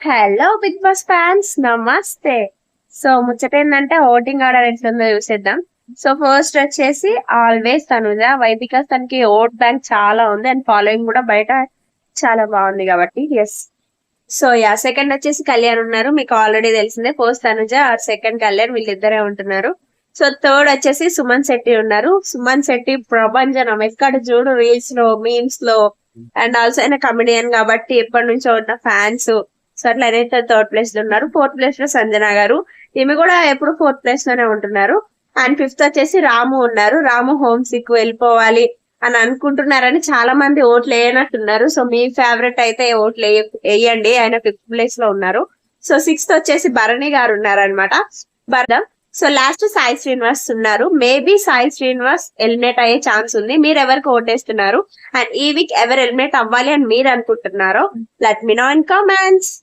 Hello big boss fans నమస్తే. So ముచ్చట ఏంటంటే ఓటింగ్ ఆర్డర్ ఎట్లుందో చూసేద్దాం. సో ఫస్ట్ వచ్చేసి ఆల్వేస్ తనుజ. వై బికాస్ తనకి ఓట్ బ్యాంక్ చాలా ఉంది అండ్ ఫాలోయింగ్ కూడా బయట చాలా బాగుంది కాబట్టి ఎస్. సో సెకండ్ వచ్చేసి కళ్యాణ్ ఉన్నారు, మీకు ఆల్రెడీ తెలిసిందే. First Tanuja or second Kalyan, వీళ్ళిద్దరే ఉంటున్నారు. సో థర్డ్ వచ్చేసి సుమన్ శెట్టి ఉన్నారు. సుమన్ శెట్టి ప్రభంజనం, ఎక్కడ చూడు రీల్స్ లో మీమ్స్ లో, అండ్ ఆల్సో ఆయన కమెడియన్ కాబట్టి ఎప్పటి నుంచో ఉన్న ఫ్యాన్స్. సో అట్లా అయితే థర్డ్ ప్లేస్ లో ఉన్నారు. ఫోర్త్ ప్లేస్ లో సంజన గారు, ఈమె కూడా ఎప్పుడు ఫోర్త్ ప్లేస్ లోనే ఉంటున్నారు. అండ్ ఫిఫ్త్ వచ్చేసి రాము ఉన్నారు. రాము హోమ్ సిక్ వెళ్ళిపోవాలి అని అనుకుంటున్నారని చాలా మంది ఓట్లు వేయనట్టున్నారు. సో మీ ఫేవరెట్ అయితే ఓట్లు వేయండి, ఆయన ఫిఫ్త్ ప్లేస్ లో ఉన్నారు. సో సిక్స్త్ వచ్చేసి భరణి గారు ఉన్నారు అనమాట. భరతం. సో లాస్ట్ సాయి శ్రీనివాస్ ఉన్నారు. మేబీ సాయి శ్రీనివాస్ ఎలిమినేట్ అయ్యే ఛాన్స్ ఉంది. మీరు ఎవరికి ఓటేస్తున్నారు అండ్ ఈ వీక్ ఎవరు ఎలిమినేట్ అవ్వాలి అని మీరు అనుకుంటున్నారో let me know in comments.